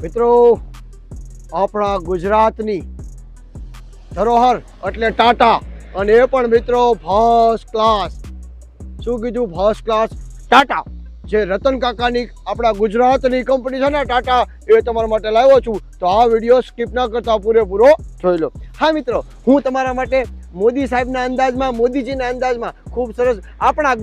મિત્રો આપણા ગુજરાતની ધરોહર એટલે ટાટા અને એ પણ મિત્રો ફર્સ્ટ ક્લાસ. શું કીધું? First class Tata. જે રતન કાકાની આપણા ગુજરાતની કંપની છે ને ટાટા, એ તમારા માટે લાવ્યો છું. તો આ વિડીયો સ્કીપ ના કરતા પૂરેપૂરો જોઈ લો. હા મિત્રો, હું તમારા માટે મોદી સાહેબના અંદાજમાં, મોદીજીના અંદાજમાં ખૂબ સરસ આપણા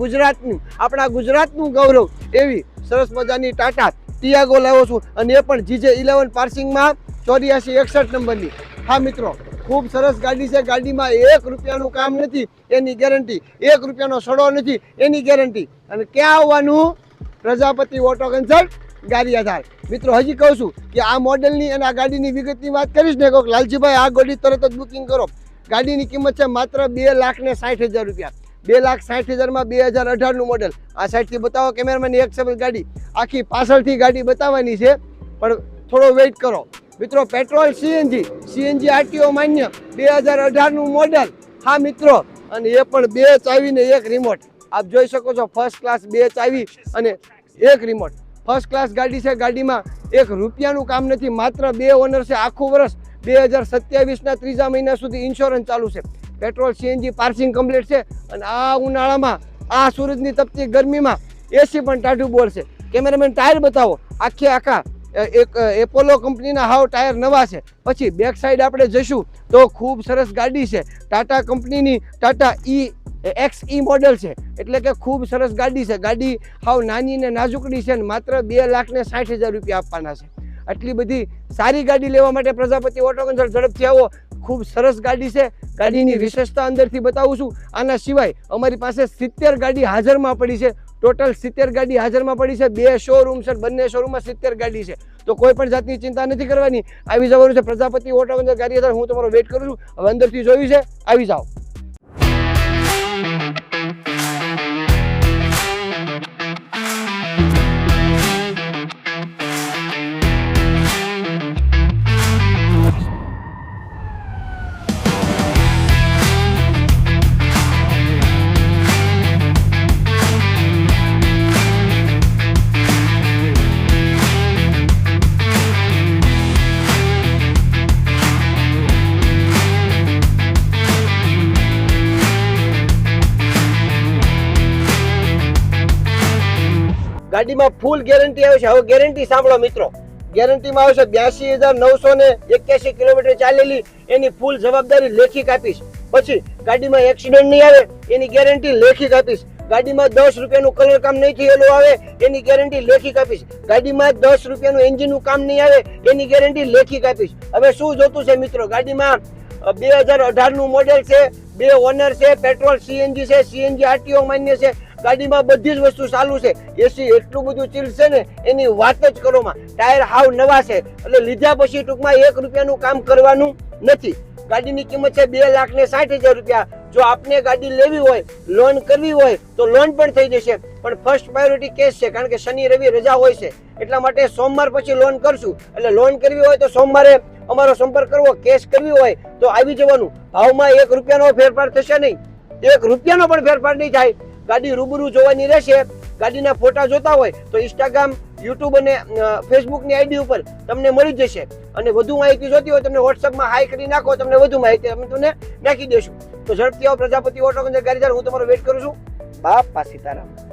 ગુજરાતનું ગૌરવ એવી સરસ મજાની ટાટા ટિયાગો લાવ્યો છું. અને એ પણ GJ11 પાર્સિંગમાં 8461 નંબરની. હા મિત્રો, ખૂબ સરસ ગાડી છે. ગાડીમાં 1 રૂપિયાનું કામ નથી એની ગેરંટી, 1 રૂપિયાનો સડો નથી એની ગેરંટી. અને ક્યાં આવવાનું? Prajapati auto consult Gariadhar. મિત્રો હજી કહું છું કે આ મોડેલની અને આ ગાડીની વિગતની વાત કરીશ ને, કહું લાલજીભાઈ આ ગાડી તરત જ બુકિંગ કરો. ગાડીની કિંમત છે માત્ર 2,60,000 રૂપિયા. 2,60,000માં 2018નું મોડેલ. આ સાઈડથી બતાવો કેમેરામેન, એક સેકન્ડ ગાડી આખી પાછળથી ગાડી બતાવવાની છે, પણ થોડો વેઇટ કરો. મિત્રો પેટ્રોલ CNG RTO માન્ય 2018નું મોડેલ. હા મિત્રો, અને એ પણ 2 ચાવી ને 1 રિમોટ. આપ જોઈ શકો છો, ફર્સ્ટ ક્લાસ 2 ચાવી અને 1 રિમોટ. ફર્સ્ટ ક્લાસ ગાડી છે. ગાડીમાં 1 રૂપિયાનું કામ નથી, માત્ર 2 ઓનર છે. આખું વર્ષ 2027ના 3જા મહિના સુધી ઇન્સ્યોરન્સ ચાલુ છે. પેટ્રોલ CNG પાર્સિંગ કમ્પ્લીટ છે. અને આ ઉનાળામાં, આ સૂરજની તપતી ગરમીમાં AC પણ ટાઢું બોલશે. કેમેરામેન ટાયર બતાવો. આખા એક એપોલો કંપનીના હાવ ટાયર નવા છે. પછી બેક સાઈડ આપણે જઈશું તો ખૂબ સરસ ગાડી છે. ટાટા કંપનીની ટાટા XE મોડેલ છે, એટલે કે ખૂબ સરસ ગાડી છે. ગાડી હાવ નાની ને નાજુકડી છે, માત્ર 2,60,000 રૂપિયા આપવાના છે. આટલી બધી સારી ગાડી લેવા માટે પ્રજાપતિ ઓટો કન્સલ્ટ ઝડપથી આવો. ખૂબ સરસ ગાડી છે. ગાડીની વિશેષતા અંદરથી બતાવું છું. આના સિવાય અમારી પાસે 70 ગાડી હાજરમાં પડી છે. ટોટલ 70 ગાડી હાજરમાં પડી છે. 2 શોરૂમ છે, બંને શોરૂમમાં 70 ગાડી છે. તો કોઈ પણ જાતની ચિંતા નથી કરવાની. આવી જવાનું છે પ્રજાપતિ ઓટો કન્સલ્ટ ગારિયાધાર. હું તમારો વેઇટ કરું છું. હવે અંદરથી જોયું છે, આવી જાઓ. ગાડીમાં ફૂલ ગેરંટી આવે છે. હવે ગેરંટી સાંભળો મિત્રો. ગેરંટીમાં આવશે 82,981 કિલોમીટર ચાલેલી, એની ફૂલ જવાબદારી લેખિત આપીશ. પછી ગાડીમાં એક્સિડન્ટ નહીં આવે એની ગેરંટી લેખિત આપીશ. ગાડીમાં 10 રૂપિયાનું કલર કામ નહીં થયેલું આવે એની ગેરંટી લેખિત આપીશ. ગાડીમાં 10 રૂપિયાનું એન્જિનનું કામ નહીં આવે એની ગેરંટી લેખિત આપીશ. હવે શું જોતું છે મિત્રો? ગાડીમાં 2018નું મોડેલ છે, 2 ઓનર છે, પેટ્રોલ CNG છે, CNG RTO માન્ય છે. ગાડીમાં બધી જ વસ્તુ ચાલુ છે. AC એટલું બધું ચીલ છે ને, એની વાત જ કરોમાં. ટાયર હાવ નવા છે, એટલે લીધા પછી ટૂંકમાં 1 રૂપિયાનું કામ કરવાનું નથી. ગાડીની કિંમત છે 2,60,000 રૂપિયા. જો આપને ગાડી લેવી હોય, લોન કરવી હોય તો લોન પણ થઈ જશે, પણ ફર્સ્ટ પ્રાયોરિટી કેશ છે, કારણ કે શનિ રવિ રજા હોય છે. એટલા માટે સોમવાર પછી લોન કરશું. એટલે લોન કરવી હોય તો સોમવારે અમારો સંપર્ક કરવો. કેશ કરવી હોય તો આવી જવાનું. ભાવમાં 1 રૂપિયાનો ફેરફાર થશે નહીં, 1 રૂપિયાનો પણ ફેરફાર નહીં થાય. ગાડી રૂબરૂ જોવાની રહેશે. ગાડીના ફોટા જોતા હોય તો Instagram, YouTube અને Facebook ની ID ઉપર તમને મળી જશે. અને વધુ માહિતી જોતી હોય તમને WhatsAppમાં હાઈ કરી નાખો, તમને વધુ માહિતી અમે તમને નાખી દઈશું. તો ઝડપથી આવો પ્રજાપતિ ઓટો કન્સલ્ટ ગારિયાધાર. હું તમારો વેઇટ કરું છું. બાપા સીતારામ.